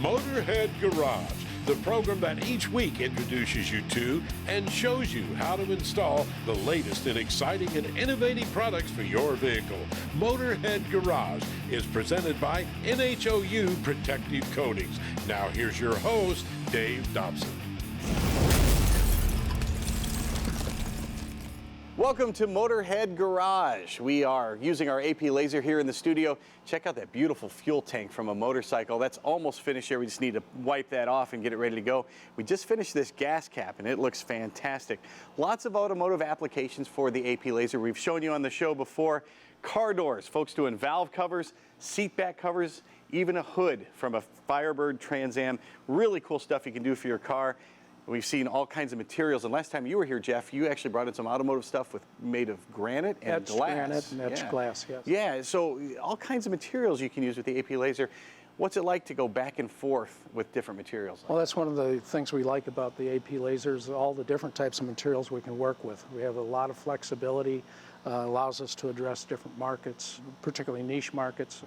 Motorhead Garage, the program that each week introduces you to and shows you how to install the latest in exciting and innovative products for your vehicle. Motorhead Garage is presented by NHOU Protective Coatings. Now here's your host, Dave Dobson. Welcome to Motorhead Garage. We are using our AP Lazer here in the studio. Check out that beautiful fuel tank from a motorcycle. That's almost finished here. We just need to wipe that off and get it ready to go. We just finished this gas cap and it looks fantastic. Lots of automotive applications for the AP Lazer. We've shown you on the show before. Car doors, folks doing valve covers, seat back covers, even a hood from a Firebird Trans Am. Really cool stuff you can do for your car. We've seen all kinds of materials, and last time you were here, Jeff, you actually brought in some automotive stuff made of granite and glass. Granite and etched glass, yes. Yeah, so all kinds of materials you can use with the AP Lazer. What's it like to go back and forth with different materials? Well, that's one of the things we like about the AP Lasers, all the different types of materials we can work with. We have a lot of flexibility, allows us to address different markets, particularly niche markets.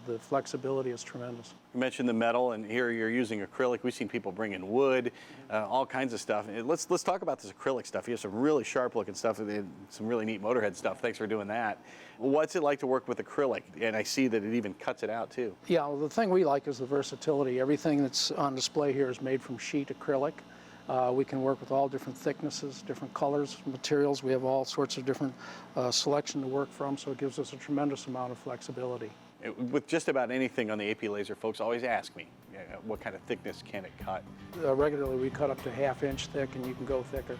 The flexibility is tremendous. You mentioned the metal, and here you're using acrylic. We've seen people bring in wood, all kinds of stuff. Let's talk about this acrylic stuff. You have some really sharp-looking stuff and some really neat Motorhead stuff. Thanks for doing that. What's it like to work with acrylic? And I see that it even cuts it out, too. Yeah, well, the thing we like is the versatility. Everything that's on display here is made from sheet acrylic. We can work with all different thicknesses, different colors, materials. We have all sorts of different selection to work from, so it gives us a tremendous amount of flexibility. With just about anything on the AP Lazer, folks always ask me, what kind of thickness can it cut? Regularly, we cut up to 1/2 inch thick, and you can go thicker.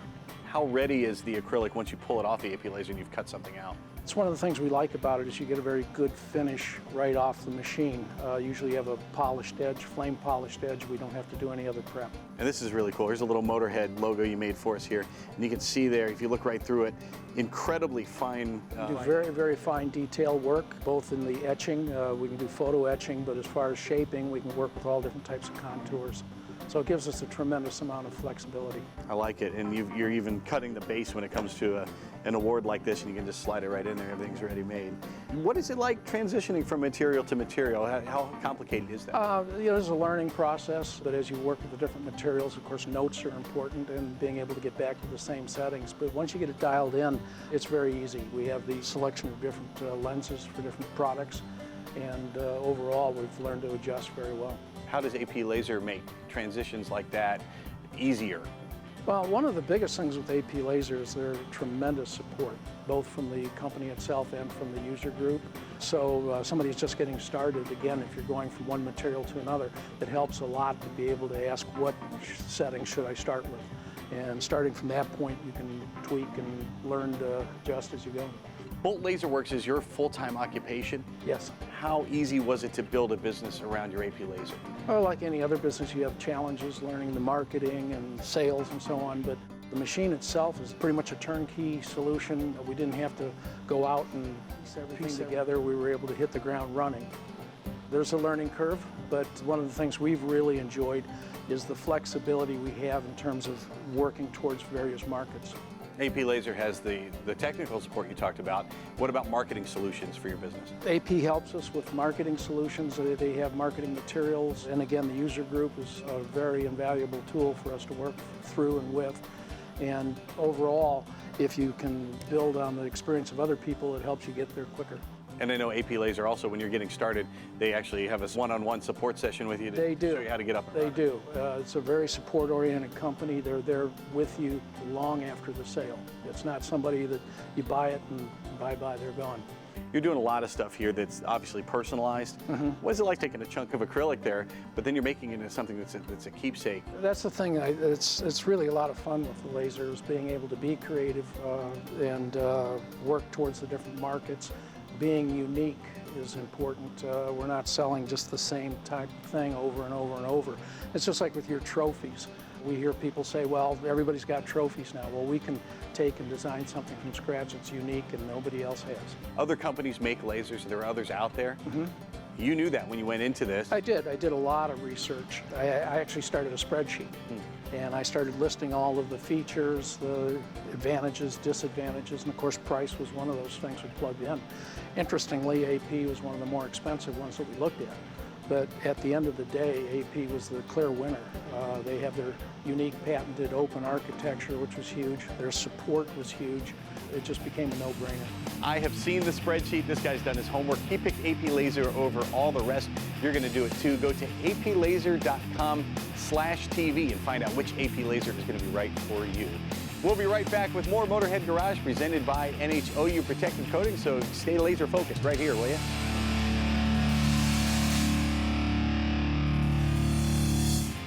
How ready is the acrylic once you pull it off the AP Lazer and you've cut something out? It's one of the things we like about it is you get a very good finish right off the machine. Usually you have a polished edge, flame polished edge. We don't have to do any other prep. And this is really cool. Here's a little Motorhead logo you made for us here. And you can see there, if you look right through it, incredibly fine. We do very, very fine detail work, both in the etching. We can do photo etching, but as far as shaping, we can work with all different types of contours. So it gives us a tremendous amount of flexibility. I like it, and you're even cutting the base when it comes to an award like this, and you can just slide it right in there. Everything's ready made. What is it like transitioning from material to material? How complicated is that? There's a learning process, but as you work with the different materials, of course, notes are important and being able to get back to the same settings. But once you get it dialed in, it's very easy. We have the selection of different lenses for different products, and overall, we've learned to adjust very well. How does AP Lazer make transitions like that easier? Well, one of the biggest things with AP Lazer is their tremendous support, both from the company itself and from the user group. So somebody who's just getting started, again, if you're going from one material to another, it helps a lot to be able to ask what settings should I start with. And starting from that point, you can tweak and learn to adjust as you go. Bolt Laser Works is your full-time occupation? Yes. How easy was it to build a business around your AP Lazer? Well, like any other business, you have challenges learning the marketing and sales and so on, but the machine itself is pretty much a turnkey solution. We didn't have to go out and piece everything together. We were able to hit the ground running. There's a learning curve, but one of the things we've really enjoyed is the flexibility we have in terms of working towards various markets. AP Lazer has the technical support you talked about. What about marketing solutions for your business? AP helps us with marketing solutions. They have marketing materials, and again, the user group is a very invaluable tool for us to work through and with. And overall, if you can build on the experience of other people, it helps you get there quicker. And I know AP Lazer also, when you're getting started, they actually have a one-on-one support session with you to show you how to get up and running. They do. It's a very support-oriented company. They're there with you long after the sale. It's not somebody that you buy it and bye-bye, they're gone. You're doing a lot of stuff here that's obviously personalized. Mm-hmm. What is it like taking a chunk of acrylic there, but then you're making it into something that's a keepsake? That's the thing. It's really a lot of fun with the lasers, being able to be creative and work towards the different markets. Being unique is important. We're not selling just the same type of thing over and over and over. It's just like with your trophies. We hear people say, well, everybody's got trophies now. Well, we can take and design something from scratch that's unique and nobody else has. Other companies make lasers. There are others out there. Mm-hmm. You knew that when you went into this. I did. I did a lot of research. I actually started a spreadsheet. And I started listing all of the features, the advantages, disadvantages, and of course price was one of those things we plugged in. Interestingly, AP was one of the more expensive ones that we looked at. But at the end of the day, AP was the clear winner. They have their unique patented open architecture, which was huge. Their support was huge. It just became a no-brainer. I have seen the spreadsheet. This guy's done his homework. He picked AP Lazer over all the rest. You're going to do it too. Go to aplazer.com/TV and find out which AP Lazer is going to be right for you. We'll be right back with more Motorhead Garage presented by NHOU Protective Coating, so stay laser focused right here, will you?